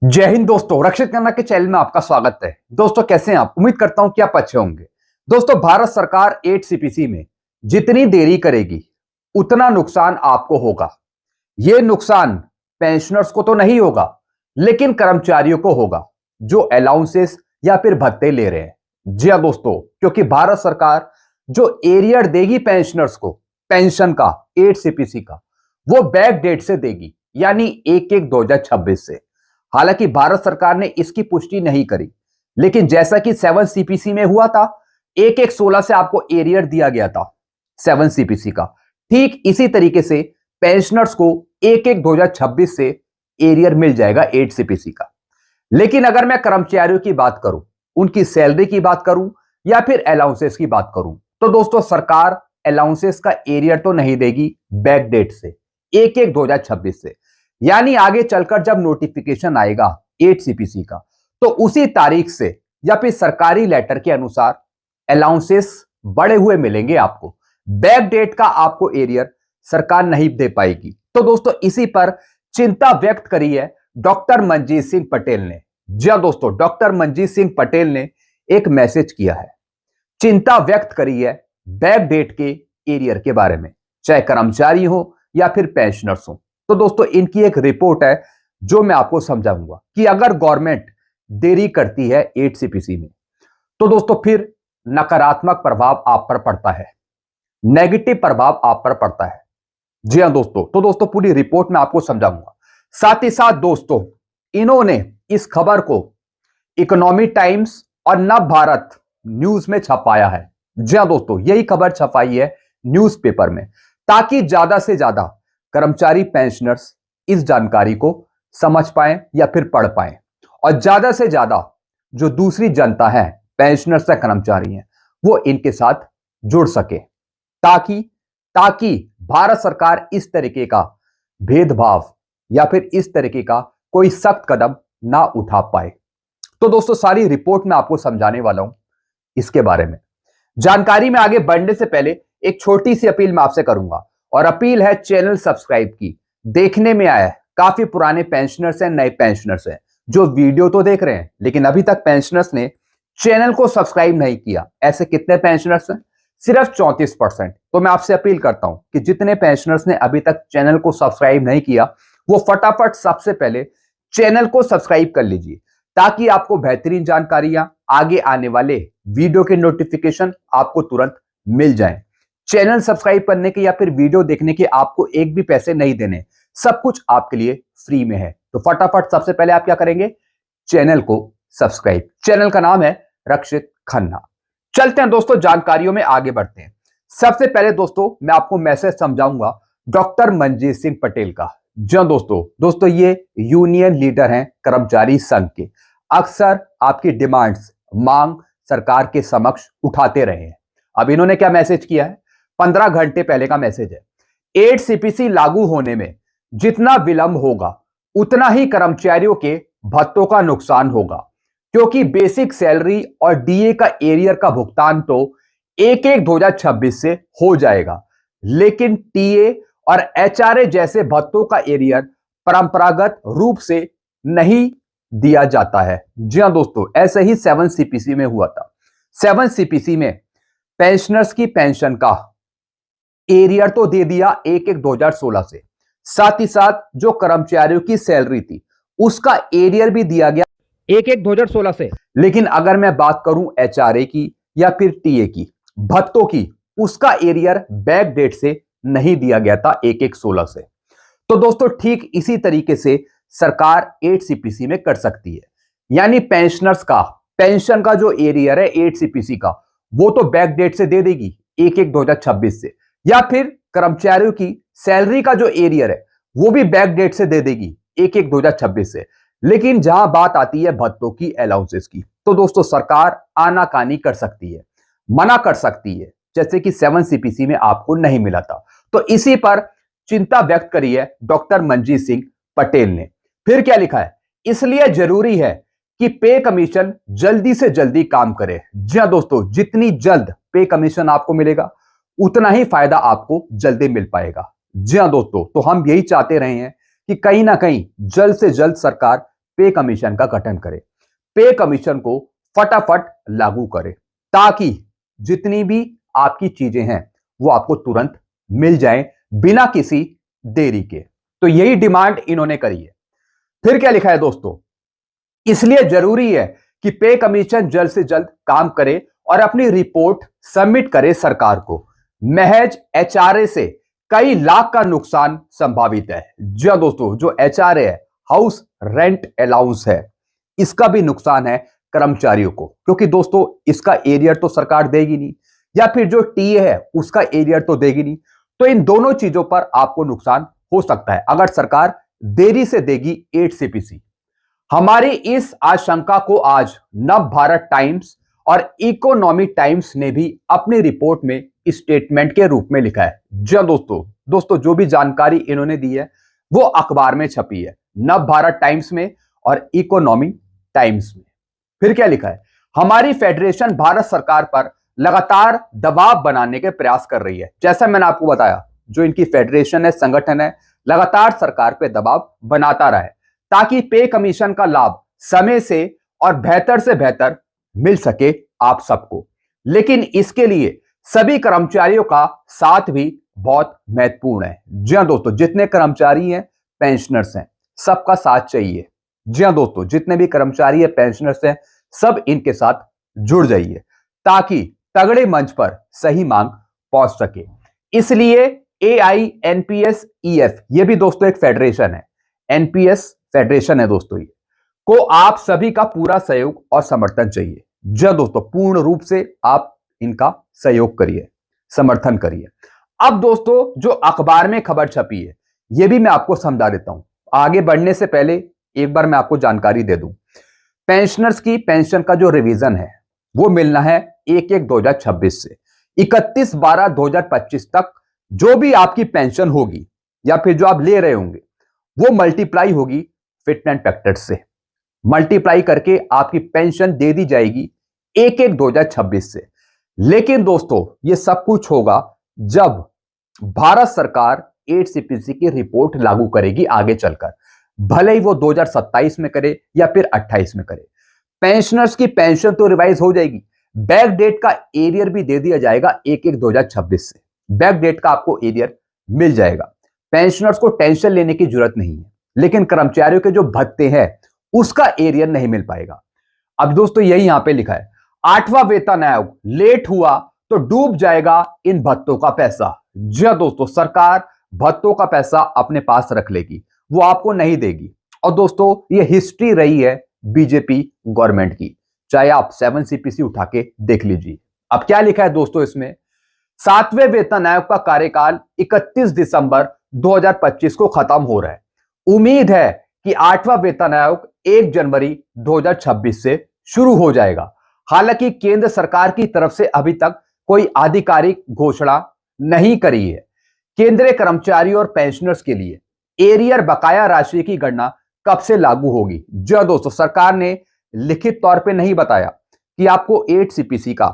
जय हिंद दोस्तों, रक्षित खन्ना के चैनल में आपका स्वागत है। दोस्तों कैसे हैं आप? उम्मीद करता हूं कि आप अच्छे होंगे। दोस्तों भारत सरकार 8 सीपीसी में जितनी देरी करेगी उतना नुकसान आपको होगा। यह नुकसान पेंशनर्स को तो नहीं होगा, लेकिन कर्मचारियों को होगा जो अलाउंसेस या फिर भत्ते ले रहे हैं। जी हां दोस्तों, क्योंकि भारत सरकार जो एरियर देगी पेंशनर्स को पेंशन का 8 सीपीसी का, वो बैक डेट से देगी, यानी 1/1/2026 से। हालांकि भारत सरकार ने इसकी पुष्टि नहीं करी, लेकिन जैसा कि 7 सीपीसी में हुआ था, 1/1/16 से आपको एरियर दिया गया था 7 सीपीसी का, ठीक इसी तरीके से पेंशनर्स को 1/1/2026 से एरियर मिल जाएगा 8 सीपीसी का। लेकिन अगर मैं कर्मचारियों की बात करूं, उनकी सैलरी की बात करूं या फिर अलाउंसेस की बात करूं, तो दोस्तों सरकार अलाउंसेस का एरियर तो नहीं देगी बैक डेट से 1/1/2026 से, यानी आगे चलकर जब नोटिफिकेशन आएगा 8 सीपीसी का, तो उसी तारीख से या फिर सरकारी लेटर के अनुसार अलाउंसेस बढ़े हुए मिलेंगे आपको। बैक डेट का आपको एरियर सरकार नहीं दे पाएगी। तो दोस्तों इसी पर चिंता व्यक्त करी है डॉक्टर मनजीत सिंह पटेल ने। जी हां दोस्तों, डॉक्टर मनजीत सिंह पटेल ने एक मैसेज किया है, चिंता व्यक्त करी है बैक डेट के एरियर के बारे में, चाहे कर्मचारी हो या फिर पेंशनर्स हो। तो दोस्तों इनकी एक रिपोर्ट है जो मैं आपको समझाऊंगा कि अगर गवर्नमेंट देरी करती है 8 सीपीसी में, तो दोस्तों फिर नकारात्मक प्रभाव आप पर पड़ता है, नेगेटिव प्रभाव आप पर पड़ता है। जी हां दोस्तों, तो दोस्तों पूरी रिपोर्ट में आपको समझाऊंगा। साथ ही साथ दोस्तों इन्होंने इस खबर को इकोनॉमी टाइम्स और नव भारत न्यूज में छपाया है। जी हां दोस्तों, यही खबर छपाई है न्यूज़पेपर में, ताकि ज्यादा से ज्यादा कर्मचारी पेंशनर्स इस जानकारी को समझ पाए या फिर पढ़ पाए, और ज्यादा से ज्यादा जो दूसरी जनता है, पेंशनर्स या कर्मचारी हैं, वो इनके साथ जुड़ सके, ताकि ताकि भारत सरकार इस तरीके का भेदभाव या फिर इस तरीके का कोई सख्त कदम ना उठा पाए। तो दोस्तों सारी रिपोर्ट में आपको समझाने वाला हूं इसके बारे में। जानकारी में आगे बढ़ने से पहले एक छोटी सी अपील मैं आपसे करूंगा, और अपील है चैनल सब्सक्राइब की। देखने में आया है काफी पुराने पेंशनर्स हैं, नए पेंशनर्स हैं जो वीडियो तो देख रहे हैं, लेकिन अभी तक पेंशनर्स ने चैनल को सब्सक्राइब नहीं किया। ऐसे कितने पेंशनर्स हैं? सिर्फ 34%। तो मैं आपसे अपील करता हूं कि जितने पेंशनर्स ने अभी तक चैनल को सब्सक्राइब नहीं किया, वो फटाफट सबसे पहले चैनल को सब्सक्राइब कर लीजिए, ताकि आपको बेहतरीन जानकारियां, आगे आने वाले वीडियो के नोटिफिकेशन आपको तुरंत मिल जाएं। चैनल सब्सक्राइब करने के या फिर वीडियो देखने के आपको एक भी पैसे नहीं देने, सब कुछ आपके लिए फ्री में है। तो फटाफट सबसे पहले आप क्या करेंगे? चैनल को सब्सक्राइब। चैनल का नाम है रक्षित खन्ना। चलते हैं दोस्तों, जानकारियों में आगे बढ़ते हैं। सबसे पहले दोस्तों मैं आपको मैसेज समझाऊंगा डॉक्टर मनजीत सिंह पटेल का। जी दोस्तों ये यूनियन लीडर हैं कर्मचारी संघ के। अक्सर आपकी डिमांड्स, मांग सरकार के समक्ष उठाते रहे हैं। अब इन्होंने क्या मैसेज किया है? 15 घंटे पहले का मैसेज है। 8 सीपीसी लागू होने में जितना विलंब होगा उतना ही कर्मचारियों के भत्तों का नुकसान होगा, क्योंकि बेसिक सैलरी और डीए का एरियर का भुगतान तो 1/1/2026 से हो जाएगा, लेकिन टीए और एचआरए जैसे भत्तों का एरियर परंपरागत रूप से नहीं दिया जाता है। जी हां दोस्तों, ऐसे ही 7 सीपीसी में हुआ था। 7 सीपीसी में पेंशनर्स की पेंशन का एरियर तो दे दिया 1/1/2016 से, साथ ही साथ जो कर्मचारियों की सैलरी थी उसका एरियर भी दिया गया 1/1/2016 से। लेकिन अगर मैं बात करूं एचआरए की या फिर टीए की, भत्तों की, उसका एरियर बैक डेट से नहीं दिया गया था 1/1/16 से। तो दोस्तों ठीक इसी तरीके से सरकार 8 सीपीसी में कर सकती है, यानी पेंशनर्स का पेंशन का जो एरियर है 8 सीपीसी का, वो तो बैक डेट से दे देगी 1/1/2026 से, या फिर कर्मचारियों की सैलरी का जो एरियर है वो भी बैक डेट से दे देगी 1/1/2026 से। लेकिन जहां बात आती है भत्तों की, अलाउंसेस की, तो दोस्तों सरकार आनाकानी कर सकती है, मना कर सकती है, जैसे कि 7 सीपीसी में आपको नहीं मिला था। तो इसी पर चिंता व्यक्त करी है डॉक्टर मनजीत सिंह पटेल ने। फिर क्या लिखा है? इसलिए जरूरी है कि पे कमीशन जल्दी से जल्दी काम करे। जी हां दोस्तों, जितनी जल्द पे कमीशन आपको मिलेगा उतना ही फायदा आपको जल्दी मिल पाएगा। जी हां दोस्तों, तो हम यही चाहते रहे हैं कि कहीं ना कहीं जल्द से जल्द सरकार पे कमीशन का गठन करे, पे कमीशन को फटाफट लागू करे, ताकि जितनी भी आपकी चीजें हैं वो आपको तुरंत मिल जाएं बिना किसी देरी के। तो यही डिमांड इन्होंने करी है। फिर क्या लिखा है दोस्तों, इसलिए जरूरी है कि पे कमीशन जल्द से जल्द काम करे और अपनी रिपोर्ट सबमिट करे सरकार को। महज एचआरए से कई लाख का नुकसान संभावित है। जी हां दोस्तों, जो एचआरए है, हाउस रेंट अलाउंस है, इसका भी नुकसान है कर्मचारियों को, क्योंकि दोस्तों इसका एरियर तो सरकार देगी नहीं, या फिर जो टीए है उसका एरियर तो देगी नहीं। तो इन दोनों चीजों पर आपको नुकसान हो सकता है अगर सरकार देरी से देगी 8 सीपीसी। हमारी इस आशंका को आज नव भारत टाइम्स और इकोनॉमी टाइम्स ने भी अपनी रिपोर्ट में स्टेटमेंट के रूप में लिखा है। जी दोस्तों जो भी जानकारी इन्होंने दी है वो अखबार में छपी है, नव भारत टाइम्स में और इकोनॉमी टाइम्स में। फिर क्या लिखा है, हमारी फेडरेशन भारत सरकार पर लगातार दबाव बनाने के प्रयास कर रही है। जैसा मैंने आपको बताया, जो इनकी फेडरेशन है, संगठन है, लगातार सरकार पे दबाव बनाता रहा है ताकि पे कमीशन का लाभ समय से और बेहतर से बेहतर मिल सके आप सबको। लेकिन इसके लिए सभी कर्मचारियों का साथ भी बहुत महत्वपूर्ण है। जी हां दोस्तों, जितने कर्मचारी हैं, पेंशनर्स हैं, सबका साथ चाहिए। जी हां दोस्तों, जितने भी कर्मचारी हैं, पेंशनर्स हैं, सब इनके साथ जुड़ जाइए ताकि तगड़े मंच पर सही मांग पहुंच सके। इसलिए AINPSEF, ये भी दोस्तों एक फेडरेशन है, एनपीएस फेडरेशन है दोस्तों, ये को आप सभी का पूरा सहयोग और समर्थन चाहिए। जी दोस्तों, पूर्ण रूप से आप इनका सहयोग करिए, समर्थन करिए। अब दोस्तों जो अखबार में खबर छपी है, यह भी मैं आपको समझा देता हूं। आगे बढ़ने से पहले एक बार मैं आपको जानकारी दे दूं, पेंशनर्स की पेंशन का जो रिवीजन है वो मिलना है 1/1/2026 से 31/12/2025 तक। जो भी आपकी पेंशन होगी या फिर जो आप ले रहे होंगे वो मल्टीप्लाई होगी फिटमेंट फैक्टर से, मल्टीप्लाई करके आपकी पेंशन दे दी जाएगी 1/1/2026 से। लेकिन दोस्तों ये सब कुछ होगा जब भारत सरकार 8 सीपीसी की रिपोर्ट लागू करेगी आगे चलकर, भले ही वो 2027 में करे या फिर 28 में करे। पेंशनर्स की पेंशन तो रिवाइज हो जाएगी, बैक डेट का एरियर भी दे दिया जाएगा 1/1/2026 से। बैक डेट का आपको एरियर मिल जाएगा, पेंशनर्स को टेंशन लेने की जरूरत नहीं है। लेकिन कर्मचारियों के जो भत्ते हैं उसका एरियर नहीं मिल पाएगा। अब दोस्तों यही यहां पे लिखा है, 8वां वेतन आयोग लेट हुआ तो डूब जाएगा इन भत्तों का पैसा। जी हां दोस्तों, सरकार भत्तों का पैसा अपने पास रख लेगी, वो आपको नहीं देगी। और दोस्तों ये हिस्ट्री रही है बीजेपी गवर्नमेंट की, चाहे आप 7 सीपीसी उठा के देख लीजिए। अब क्या लिखा है दोस्तों इसमें, 7वें वेतन आयोग का कार्यकाल 31 दिसंबर 2025 को खत्म हो रहा है। उम्मीद है कि 8वां वेतन आयोग 1 जनवरी 2026 से शुरू हो जाएगा। हालांकि केंद्र सरकार की तरफ से अभी तक कोई आधिकारिक घोषणा नहीं करी है। केंद्रीय कर्मचारियों और पेंशनर्स के लिए एरियर बकाया राशि की गणना कब से लागू होगी। जो दोस्तों सरकार ने लिखित तौर पे नहीं बताया कि आपको 8 सीपीसी का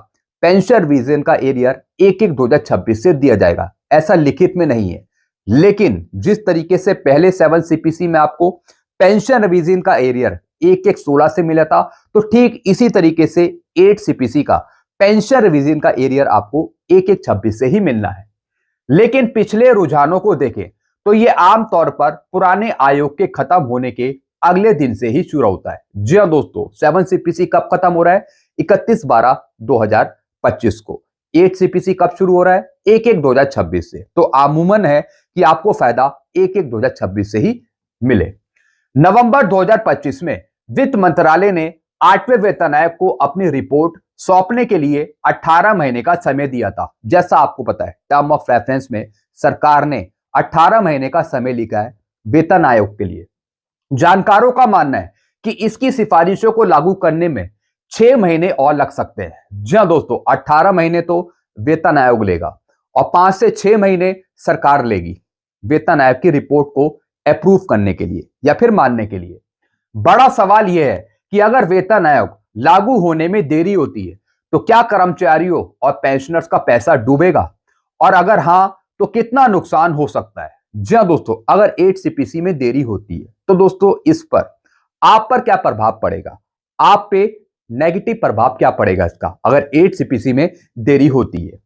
पेंशन रिवीजन का एरियर 1/1/2026 से दिया जाएगा, ऐसा लिखित में नहीं है। लेकिन जिस तरीके से पहले 7 सीपीसी में आपको पेंशन रिवीजन का एरियर 1/1/16 से मिला था, तो ठीक इसी तरीके से 8 सीपीसी का पेंशन रिवीजन का एरियर आपको 1/1/26 से ही मिलना है। लेकिन पिछले रुझानों को देखें तो यह आमतौर पर पुराने आयोग के खत्म होने के अगले दिन से ही शुरू होता है। जी हां दोस्तों, 7 सीपीसी कब खत्म हो रहा है, 31/12/2025 को। 8 सीपीसी कब शुरू हो रहा है, 1/1/2026 से। तो आमूमन है कि आपको फायदा 1/1/2026 से ही मिले। नवंबर 2025 में वित्त मंत्रालय ने 8वें वेतन आयोग को अपनी रिपोर्ट सौंपने के लिए 18 महीने का समय दिया था। जैसा आपको पता है, टर्म ऑफ रेफरेंस में सरकार ने 18 महीने का समय लिखा है वेतन आयोग के लिए। जानकारों का मानना है कि इसकी सिफारिशों को लागू करने में 6 महीने और लग सकते हैं। जी हां दोस्तों, 18 महीने तो वेतन आयोग लेगा और 5 से 6 महीने सरकार लेगी वेतन आयोग की रिपोर्ट को अप्रूव करने के लिए या फिर मानने के लिए। बड़ा सवाल यह है कि अगर वेतन आयोग लागू होने में देरी होती है तो क्या कर्मचारियों और पेंशनर्स का पैसा डूबेगा, और अगर हां तो कितना नुकसान हो सकता है। जी हां दोस्तों, अगर 8 सीपीसी में देरी होती है तो दोस्तों इस पर आप पर क्या प्रभाव पड़ेगा, आप पे नेगेटिव प्रभाव क्या पड़ेगा इसका अगर 8 सीपीसी में देरी होती है।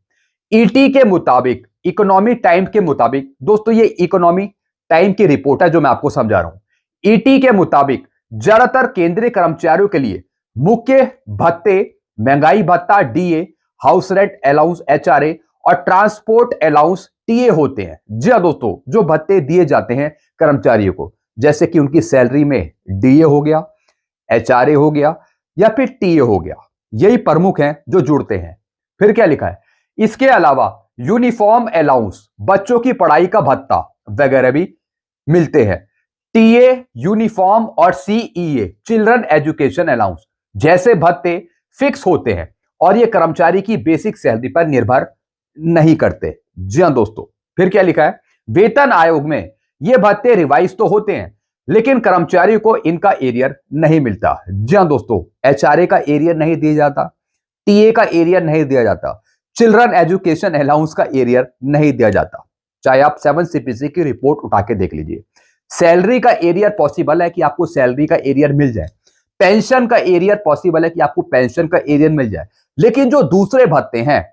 ईटी के मुताबिक, इकोनॉमी टाइम के मुताबिक, दोस्तों ये इकोनॉमी टाइम की रिपोर्ट है जो मैं आपको समझा रहा हूं। ईटी के मुताबिक ज्यादातर केंद्रीय कर्मचारियों के लिए मुख्य भत्ते महंगाई भत्ता DA, house rent allowance HRA और ट्रांसपोर्ट अलाउंस टीए होते हैं। जी हाँ दोस्तों, जो भत्ते दिए जाते हैं कर्मचारियों को, जैसे कि उनकी सैलरी में डीए हो गया, एचआरए हो गया या फिर टीए हो गया, यही प्रमुख हैं जो जुड़ते हैं। फिर क्या लिखा है, इसके अलावा यूनिफॉर्म अलाउंस, बच्चों की पढ़ाई का भत्ता वगैरह भी मिलते हैं। टीए, यूनिफॉर्म और सीईए, चिल्ड्रन एजुकेशन अलाउंस जैसे भत्ते फिक्स होते हैं और ये कर्मचारी की बेसिक सैलरी पर निर्भर नहीं करते। जी हां दोस्तों, फिर क्या लिखा है, वेतन आयोग में ये भत्ते रिवाइज तो होते हैं लेकिन कर्मचारियों को इनका एरियर नहीं मिलता। जी हां दोस्तों, एचआरए का एरियर नहीं दिया जाता, टीए का एरियर नहीं दिया जाता, चिल्ड्रन एजुकेशन अलाउंस का एरियर नहीं दिया जाता। चाहे आप 7 सीपीसी की रिपोर्ट उठा के देख लीजिए। सैलरी का एरियर पॉसिबल है कि आपको सैलरी का एरियर मिल जाए, पेंशन का एरियर पॉसिबल है कि आपको पेंशन का एरियर मिल जाए, लेकिन जो दूसरे भत्ते हैं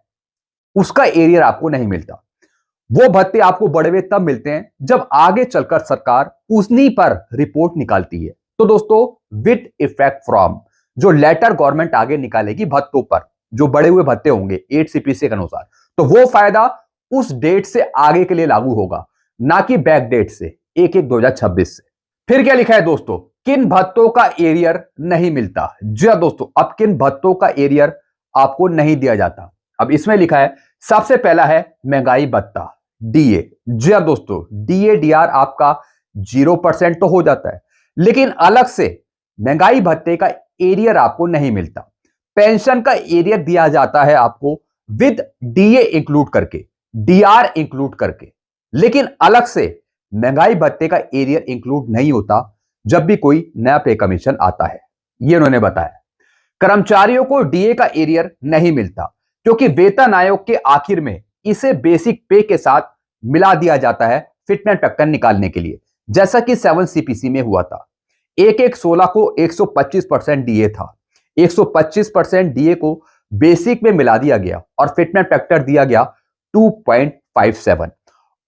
उसका एरियर आपको नहीं मिलता। वो भत्ते आपको बड़े हुए तब मिलते हैं जब आगे चलकर सरकार उन्हीं पर रिपोर्ट निकालती है। तो दोस्तों, विद इफेक्ट फ्रॉम, जो लेटर गवर्नमेंट आगे निकालेगी भत्तों पर, जो बड़े हुए भत्ते होंगे 8 सीपीसी के अनुसार, तो वो फायदा उस डेट से आगे के लिए लागू होगा, ना कि बैक डेट से 1/1/2026 से। फिर क्या लिखा है दोस्तों, किन भत्तों का एरियर नहीं मिलता। जी हां दोस्तों, अब किन भत्तों का एरियर आपको नहीं दिया जाता। अब इसमें लिखा है, सबसे पहला है महंगाई भत्ता डीए। जी हां दोस्तों, डीए डीआर आपका 0% तो हो जाता है, लेकिन अलग से महंगाई भत्ते का एरियर आपको नहीं मिलता। पेंशन का एरियर दिया जाता है आपको विद डीए इंक्लूड करके, डीआर इंक्लूड करके, लेकिन अलग से महंगाई भत्ते का एरियर इंक्लूड नहीं होता जब भी कोई नया पे कमीशन आता है। ये उन्होंने बताया। कर्मचारियों को डीए का एरियर नहीं मिलता क्योंकि वेतन आयोग के आखिर में इसे बेसिक पे के साथ मिला दिया जाता है फिटनेस फैक्टर निकालने के लिए, जैसा कि 7 सीपीसी में हुआ था। 1/1/16 को 125% डीए था, 125% डीए को बेसिक में मिला दिया गया और फिटनेस फैक्टर दिया गया 2.57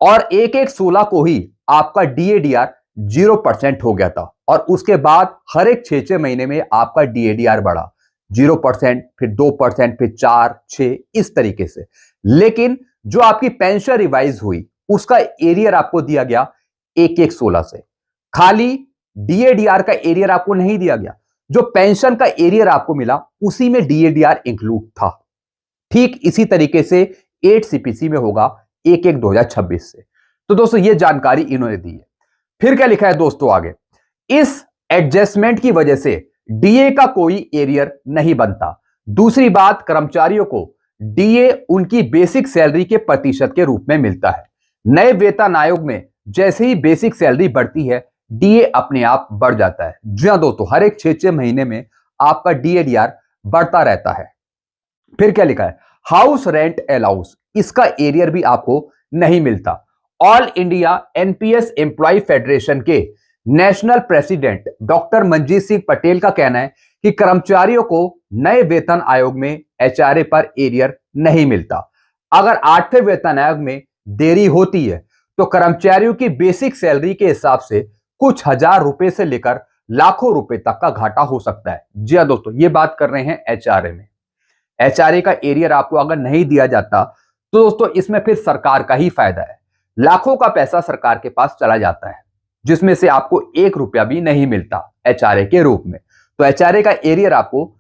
और 1/1/16 को ही आपका डीएडीआर 0% हो गया था और उसके बाद हर एक 6 महीने में आपका डीएडीआर बढ़ा 0%, फिर 2%, फिर 4, 6, इस तरीके से। लेकिन जो आपकी पेंशन रिवाइज हुई उसका एरियर आपको दिया गया 1/1/16 से। खाली डीएडीआर का एरियर आपको नहीं दिया गया, जो पेंशन का एरियर आपको मिला उसी में डीएडीआर इंक्लूड था। ठीक इसी तरीके से 8 सीपीसी में होगा 1/1/2026 से। तो दोस्तों, ये जानकारी इन्होंने दी है। फिर क्या लिखा है दोस्तों आगे, इस एडजस्टमेंट की वजह से डीए का कोई एरियर नहीं बनता। दूसरी बात, कर्मचारियों को डीए उनकी बेसिक सैलरी के प्रतिशत के रूप में मिलता है। नए वेतन आयोग में जैसे ही बेसिक सैलरी बढ़ती है डीए अपने आप बढ़ जाता है। जी हां दोस्तों, हर एक 6 महीने में आपका डीएडीआर बढ़ता रहता है। फिर क्या लिखा है, हाउस रेंट अलाउंस, इसका एरियर भी आपको नहीं मिलता। All India NPS employ federation के national president doctor Manjeet Singh Patel का कहना है कि कर्मचारियों को नए वेतन आयोग में एचआरए पर एरियर नहीं मिलता। अगर 8वें वेतन आयोग में देरी होती है तो कर्मचारियों की बेसिक सैलरी के हिसाब से कुछ हजार रुपए से लेकर लाखों रुपए तक का घाटा हो सकता है। जी हां दोस्तों, ये बात कर रहे हैं एचआरए में। एचआरए का एरियर आपको अगर नहीं दिया जाता तो दोस्तों इसमें फिर सरकार का ही फायदा है। लाखों का पैसा सरकार के पास चला जाता है जिसमें से आपको 1 रुपया भी नहीं मिलता एचआरए के रूप में। तो एचआरए का एरियर आपको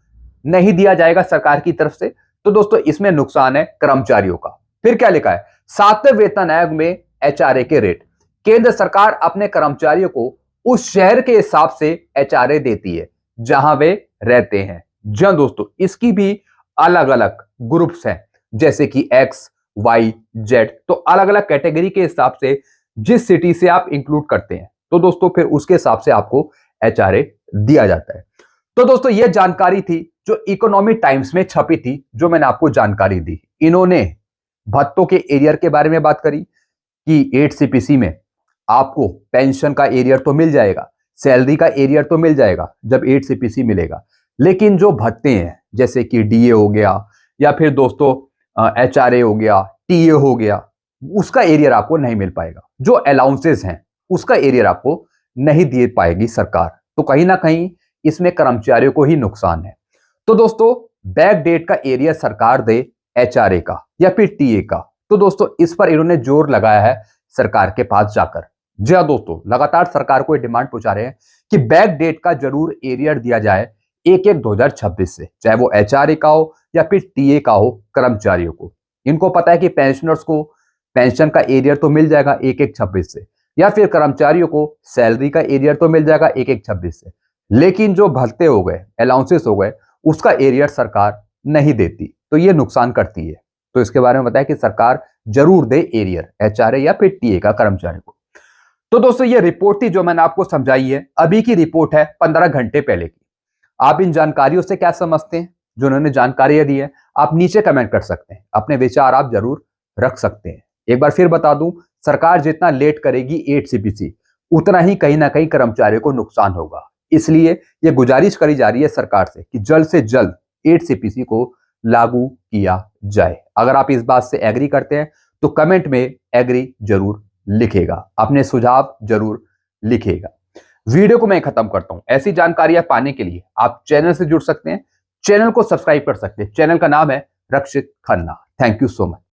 नहीं दिया जाएगा सरकार की तरफ से, तो दोस्तों इसमें नुकसान है कर्मचारियों का। फिर क्या लिखा है, 7वें वेतन आयोग में एचआरए के रेट, केंद्र सरकार अपने कर्मचारियों को उस शहर के हिसाब से एचआरए देती है जहां वे रहते हैं। जी दोस्तों, इसकी भी अलग अलग ग्रुप्स हैं, जैसे कि एक्स, वाई, जेड, तो अलग अलग कैटेगरी के हिसाब से जिस सिटी से आप इंक्लूड करते हैं तो दोस्तों फिर उसके हिसाब से आपको एचआरए दिया जाता है। तो दोस्तों यह जानकारी थी जो इकोनॉमी टाइम्स में छपी थी, जो मैंने आपको जानकारी दी। इन्होंने भत्तों के एरियर के बारे में बात करी कि 8 सीपीसी में आपको पेंशन का एरियर तो मिल जाएगा, सैलरी का एरियर तो मिल जाएगा जब 8 सीपीसी मिलेगा, लेकिन जो भत्ते हैं जैसे कि डीए हो गया या फिर दोस्तों एचआरए हो गया, टीए हो गया, उसका एरियर आपको नहीं मिल पाएगा। जो अलाउंसेस हैं उसका एरियर आपको नहीं दे पाएगी सरकार। तो कहीं ना कहीं इसमें कर्मचारियों को ही नुकसान है। तो दोस्तों बैक डेट का एरियर सरकार दे एचआरए का या फिर टीए का। तो दोस्तों इस पर इन्होंने जोर लगाया है सरकार के पास जाकर। जी हाँ दोस्तों, लगातार सरकार को ये डिमांड पहुंचा रहे हैं कि बैक डेट का जरूर एरियर दिया जाए 1/1/2026 से, चाहे वो एचआरए का हो या फिर टीए का हो कर्मचारियों को। इनको पता है कि पेंशनर्स को पेंशन का एरियर तो मिल जाएगा 1/1/26 से, या फिर कर्मचारियों को सैलरी का एरियर तो मिल जाएगा 1/1/26 से, लेकिन जो भत्ते हो गए, अलाउंसेस हो गए, उसका एरियर सरकार नहीं देती, तो ये नुकसान करती है। तो इसके बारे में बताया कि सरकार जरूर दे एरियर एचआरए या फिर टीए का कर्मचारी को। तो दोस्तों ये रिपोर्ट थी जो मैंने आपको समझाई है। अभी की रिपोर्ट है 15 घंटे पहले की। आप इन जानकारियों से क्या समझते हैं, जो उन्होंने जानकारियां दी है, आप नीचे कमेंट कर सकते हैं। अपने विचार आप जरूर रख सकते हैं। एक बार फिर बता दूं, सरकार जितना लेट करेगी 8 सीपीसी, उतना ही कहीं ना कहीं कर्मचारियों को नुकसान होगा। इसलिए यह गुजारिश करी जा रही है सरकार से कि जल्द से जल्द 8 सीपीसी को लागू किया जाए। अगर आप इस बात से एग्री करते हैं तो कमेंट में एग्री जरूर लिखेगा, अपने सुझाव जरूर लिखेगा। वीडियो को मैं खत्म करता हूं। ऐसी जानकारियां पाने के लिए आप चैनल से जुड़ सकते हैं, चैनल को सब्सक्राइब कर सकते हैं। चैनल का नाम है Rakshit Khanna. Thank you so much.